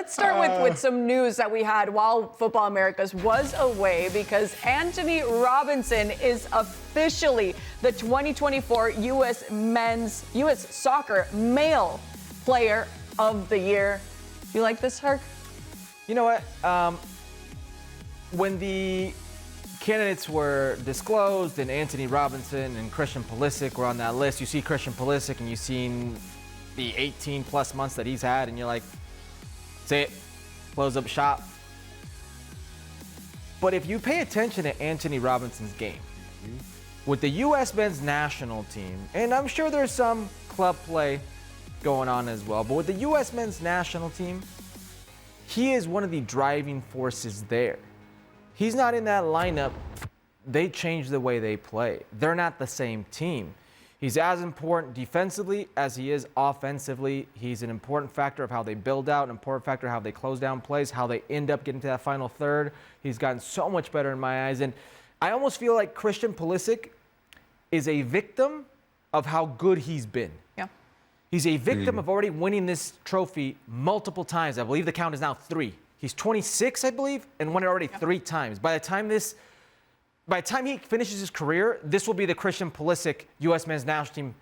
let's start with some news that we had while Futbol Americas was away, because Antonee Robinson is officially the 2024 U.S. Soccer Male Player of the Year. You like this, Herc? You know what? When the candidates were disclosed and Antonee Robinson and Christian Pulisic were on that list, you see Christian Pulisic and you've seen the 18 plus months that he's had, and you're like, say it, close up shop. But if you pay attention to Antonee Robinson's game, with the U.S. men's national team, and I'm sure there's some club play going on as well, but with the U.S. men's national team, he is one of the driving forces there. He's not in that lineup. They changed the way they play. They're not the same team. He's as important defensively as he is offensively. He's an important factor of how they build out, an important factor of how they close down plays, how they end up getting to that final third. He's gotten so much better in my eyes. And I almost feel like Christian Pulisic is a victim of how good he's been. Yeah. He's a victim of already winning this trophy multiple times. I believe the count is now 3. He's 26, I believe, and won it already 3 times. By the time he finishes his career, this will be the Christian Pulisic U.S. men's national team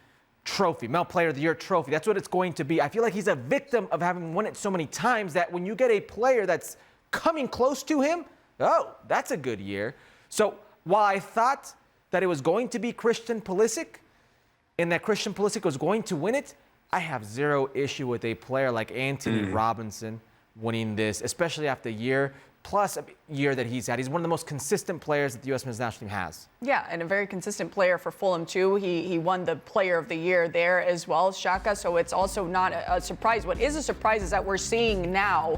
trophy, Male Player of the Year trophy. That's what it's going to be. I feel like he's a victim of having won it so many times that when you get a player that's coming close to him, oh, that's a good year. So while I thought that it was going to be Christian Pulisic and that Christian Pulisic was going to win it, I have zero issue with a player like Antonee Robinson winning this, especially after a year plus a year that he's had. He's one of the most consistent players that the U.S. men's national team has. Yeah, and a very consistent player for Fulham, too. He won the Player of the Year there as well, Shaka, so it's also not a surprise. What is a surprise is that we're seeing now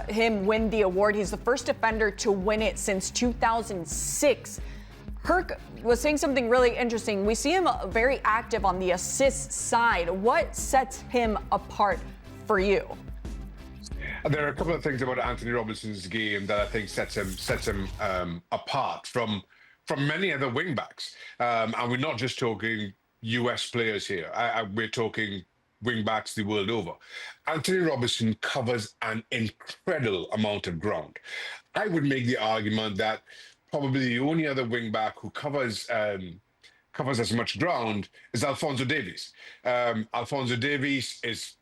him win the award. He's the first defender to win it since 2006. Herc was saying something really interesting. We see him very active on the assist side. What sets him apart for you? There are a couple of things about Antonee Robinson's game that I think sets him apart from many other wingbacks. And we're not just talking US players here. We're talking wingbacks the world over. Antonee Robinson covers an incredible amount of ground. I would make the argument that probably the only other wingback who covers as much ground is Alphonso Davies. Alphonso Davies is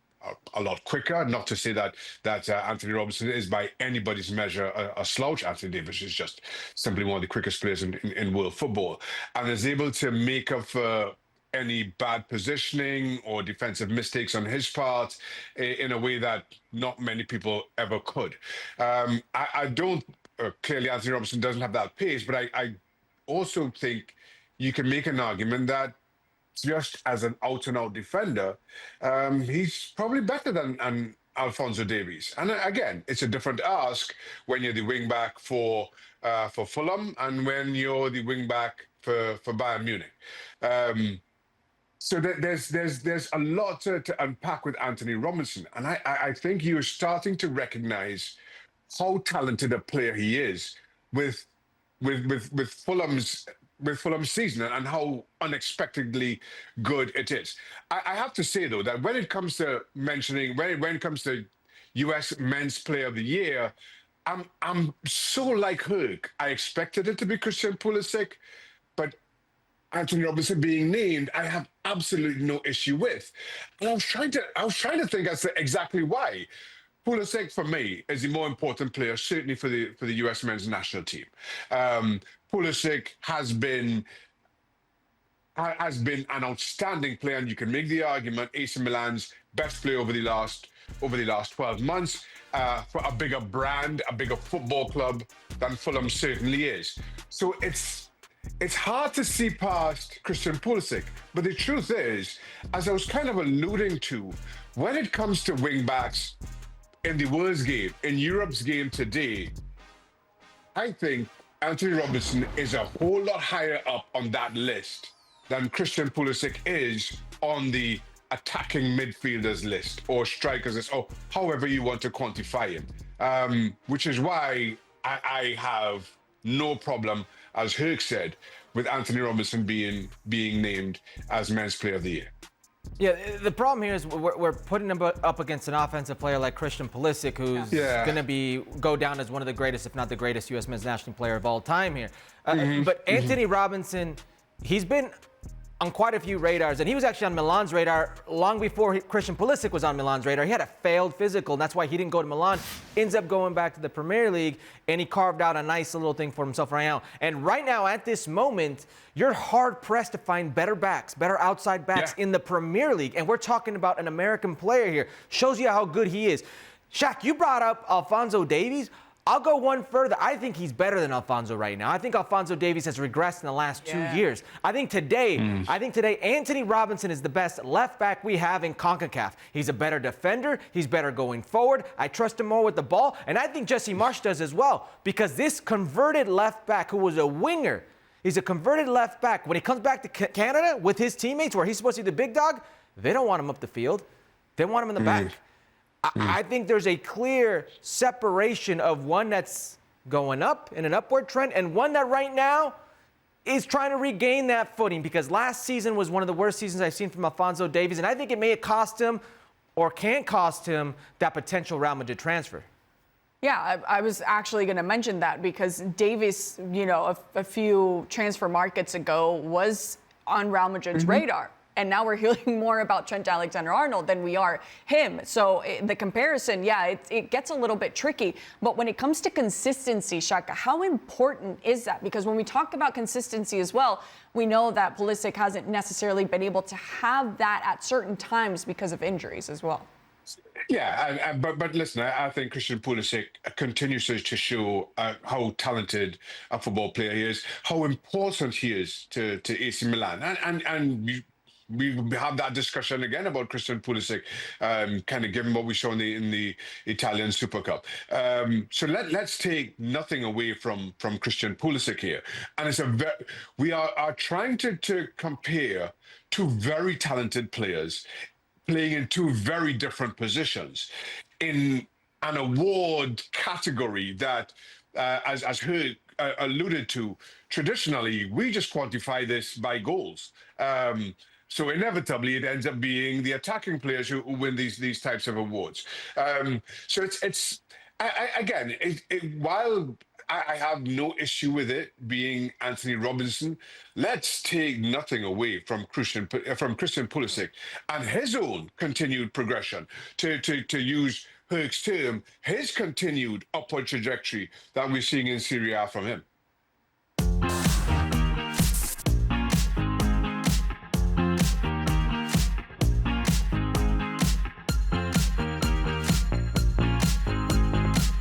a lot quicker. Not to say that Antonee Robinson is by anybody's measure a slouch. Anthony Davis is just simply one of the quickest players in world football, and is able to make up for any bad positioning or defensive mistakes on his part in a way that not many people ever could. I don't. Clearly, Antonee Robinson doesn't have that pace, but I also think you can make an argument that just as an out-and-out defender, he's probably better than Alphonso Davies. And again, it's a different ask when you're the wing-back for Fulham and when you're the wing-back for Bayern Munich. So there's a lot to unpack with Antonee Robinson, and I think you're starting to recognize how talented a player he is with Fulham's season and how unexpectedly good it is. I have to say though that when it comes to mentioning when it comes to U.S. Men's Player of the Year, I'm so like Herc. I expected it to be Christian Pulisic, but Antonee Robinson being named, I have absolutely no issue with. And I was trying to think as to exactly why. Pulisic, for me, is the more important player, certainly for the U.S. men's national team. Pulisic has been an outstanding player, and you can make the argument AC Milan's best player over the last 12 months for a bigger brand, a bigger football club than Fulham certainly is. So it's hard to see past Christian Pulisic, but the truth is, as I was kind of alluding to, when it comes to wing-backs in the world's game, in Europe's game today, I think Antonee Robinson is a whole lot higher up on that list than Christian Pulisic is on the attacking midfielders list or strikers list, or however you want to quantify him. Which is why I have no problem, as Herc said, with Antonee Robinson being named as Men's Player of the Year. Yeah, the problem here is we're putting him up against an offensive player like Christian Pulisic, who's going to go down as one of the greatest, if not the greatest, U.S. men's national player of all time here. But Antonee Robinson, he's been on quite a few radars, and he was actually on Milan's radar long before Christian Pulisic was on Milan's radar. He had a failed physical, and that's why he didn't go to Milan. Ends up going back to the Premier League, and he carved out a nice little thing for himself right now. And right now, at this moment, you're hard-pressed to find better backs, better outside backs in the Premier League. And we're talking about an American player here. Shows you how good he is. Shaq, you brought up Alphonso Davies. I'll go one further. I think he's better than Alphonso right now. I think Alphonso Davies has regressed in the last 2 years. I think today, Antonee Robinson is the best left back we have in CONCACAF. He's a better defender. He's better going forward. I trust him more with the ball. And I think Jesse Marsch does as well, because this converted left back who was a winger, he's a converted left back. When he comes back to Canada with his teammates where he's supposed to be the big dog, they don't want him up the field. They want him in the back. I think there's a clear separation of one that's going up in an upward trend and one that right now is trying to regain that footing, because last season was one of the worst seasons I've seen from Alphonso Davies, and I think it may have cost him or can cost him that potential Real Madrid transfer. Yeah, I was actually going to mention that, because Davies, a few transfer markets ago was on Real Madrid's radar. And now we're hearing more about Trent Alexander-Arnold than we are him. So the comparison, it gets a little bit tricky. But when it comes to consistency, Shaka, how important is that? Because when we talk about consistency as well, we know that Pulisic hasn't necessarily been able to have that at certain times because of injuries as well. Yeah, but listen, I think Christian Pulisic continues to show how talented a football player he is, how important he is to AC Milan, and we have that discussion again about Christian Pulisic, kind of given what we saw in the Italian Super Cup. So let's take nothing away from Christian Pulisic here, and we are trying to compare two very talented players playing in two very different positions in an award category that, as Herc alluded to, traditionally we just quantify this by goals. So inevitably, it ends up being the attacking players who win these types of awards. So while I have no issue with it being Antonee Robinson, let's take nothing away from Christian Pulisic and his own continued progression. To use Herc's term, his continued upward trajectory that we're seeing in Serie A from him.